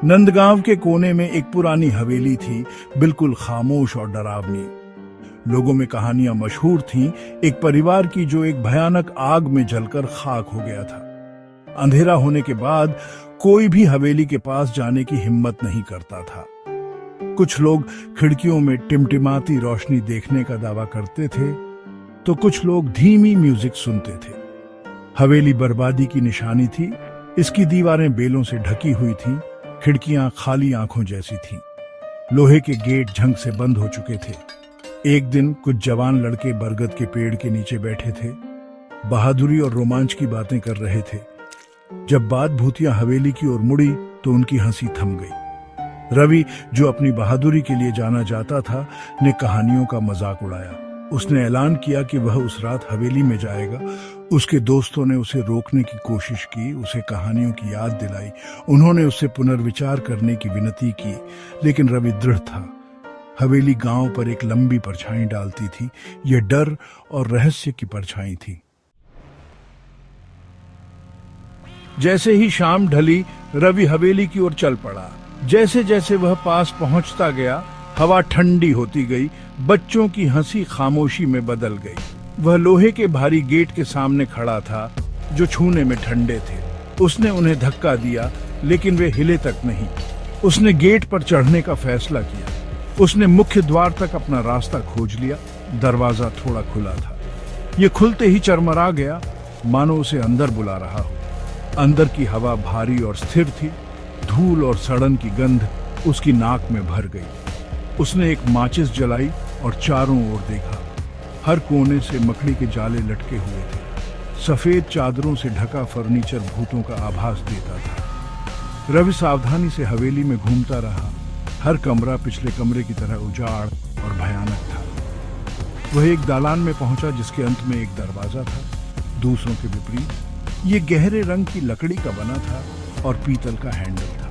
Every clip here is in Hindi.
नंदगांव के कोने में एक पुरानी हवेली थी, बिल्कुल खामोश और डरावनी। लोगों में कहानियां मशहूर थीं, एक परिवार की जो एक भयानक आग में जलकर खाक हो गया था। अंधेरा होने के बाद कोई भी हवेली के पास जाने की हिम्मत नहीं करता था। कुछ लोग खिड़कियों में टिमटिमाती रोशनी देखने का दावा करते थे, तो कुछ लोग धीमी म्यूजिक सुनते थे। हवेली बर्बादी की निशानी थी। इसकी दीवारें बेलों से ढकी हुई थीं, खिड़कियां खाली आंखों जैसी थीं। लोहे के गेट झंग से बंद हो चुके थे। एक दिन कुछ जवान लड़के बरगद के पेड़ के नीचे बैठे थे, बहादुरी और रोमांच की बातें कर रहे थे। जब बात भूतिया हवेली की ओर मुड़ी तो उनकी हंसी थम गई। रवि, जो अपनी बहादुरी के लिए जाना जाता था, ने कहानियों का मजाक उड़ाया। उसने ऐलान किया कि वह उस रात हवेली में जाएगा। उसके दोस्तों ने उसे रोकने की कोशिश की, उसे कहानियों की याद दिलाई, उन्होंने उससे पुनर्विचार करने की विनती की, लेकिन रवि दृढ़ था। हवेली गांव पर एक लंबी परछाई डालती थी। यह डर और रहस्य की परछाई थी। जैसे ही शाम ढली, रवि हवेली की ओर चल पड़ा। जैसे जैसे वह पास पहुंचता गया, हवा ठंडी होती गई, बच्चों की हंसी खामोशी में बदल गई। वह लोहे के भारी गेट के सामने खड़ा था, जो छूने में ठंडे थे। उसने उन्हें धक्का दिया, लेकिन वे हिले तक नहीं। उसने गेट पर चढ़ने का फैसला किया। उसने मुख्य द्वार तक अपना रास्ता खोज लिया। दरवाजा थोड़ा खुला था। यह खुलते ही चरमरा गया, मानो उसे अंदर बुला रहा हो। अंदर की हवा भारी और स्थिर थी। धूल और सड़न की गंध उसकी नाक में भर गई। उसने एक माचिस जलाई और चारों ओर देखा। हर कोने से मकड़ी के जाले लटके हुए थे। सफेद चादरों से ढका फर्नीचर भूतों का आभास देता था। रवि सावधानी से हवेली में घूमता रहा। हर कमरा पिछले कमरे की तरह उजाड़ और भयानक था। वह एक दालान में पहुंचा, जिसके अंत में एक दरवाजा था। दूसरों के विपरीत ये गहरे रंग की लकड़ी का बना था और पीतल का हैंडल था।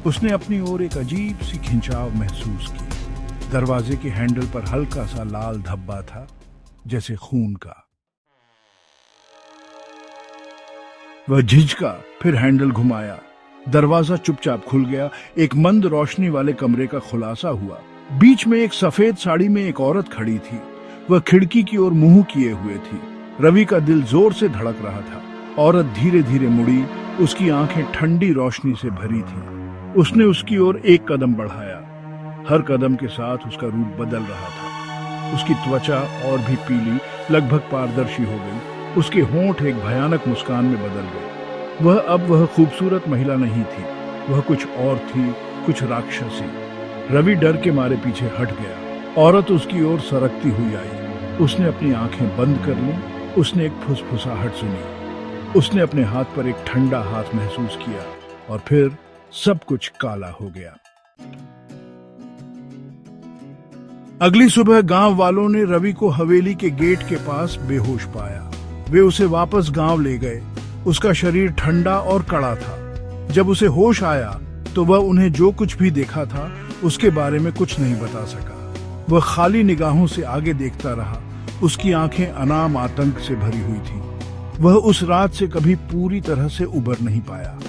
उसने अपनी ओर एक अजीब सी खिंचाव महसूस की। दरवाजे के हैंडल पर हल्का सा लाल धब्बा था, जैसे खून का। वह झिझका, फिर हैंडल घुमाया। दरवाजा चुपचाप खुल गया। एक मंद रोशनी वाले कमरे का खुलासा हुआ। बीच में एक सफेद साड़ी में एक औरत खड़ी थी। वह खिड़की की ओर मुंह किए हुए थी। रवि का दिल जोर से धड़क रहा था। औरत धीरे धीरे मुड़ी। उसकी आंखें ठंडी रोशनी से भरी थीं। उसने उसकी ओर एक कदम बढ़ाया। हर कदम के साथ उसका रूप बदल रहा था। उसकी त्वचा और भी पीली, लगभग पारदर्शी हो गई। उसके होंठ एक भयानक मुस्कान में बदल गए। वह खूबसूरत महिला नहीं थी। वह कुछ और थी, कुछ राक्षसी। रवि डर के मारे पीछे हट गया। औरत उसकी ओर सरकती हुई आई। उसने अपनी आंखें बंद कर ली। उसने एक फुसफुसाहट सुनी। उसने अपने हाथ पर एक ठंडा हाथ महसूस किया, और फिर सब कुछ काला हो गया। अगली सुबह गांव वालों ने रवि को हवेली के गेट के पास बेहोश पाया। वे उसे वापस गांव ले गए। उसका शरीर ठंडा और कड़ा था। जब उसे होश आया तो वह उन्हें जो कुछ भी देखा था उसके बारे में कुछ नहीं बता सका। वह खाली निगाहों से आगे देखता रहा। उसकी आंखें अनाम आतंक से भरी हुई थीं। वह उस रात से कभी पूरी तरह से उबर नहीं पाया।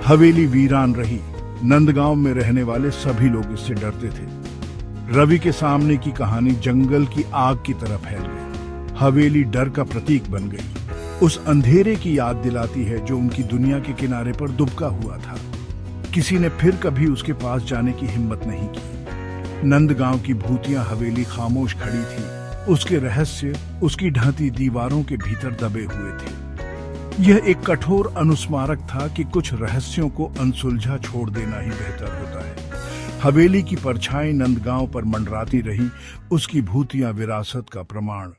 हवेली वीरान रही। नंदगांव में रहने वाले सभी लोग इससे डरते थे। रवि के सामने की कहानी जंगल की आग की तरह फैल गई। हवेली डर का प्रतीक बन गई। उस अंधेरे की याद दिलाती है जो उनकी दुनिया के किनारे पर दुबका हुआ था। किसी ने फिर कभी उसके पास जाने की हिम्मत नहीं की। नंदगांव की भूतिया हवेली खामोश खड़ी थी। उसके रहस्य उसकी ढहती दीवारों के भीतर दबे हुए थे। यह एक कठोर अनुस्मारक था कि कुछ रहस्यों को अनसुलझा छोड़ देना ही बेहतर होता है। हवेली की परछाई नंदगांव पर मंडराती रही, उसकी भूतिया विरासत का प्रमाण।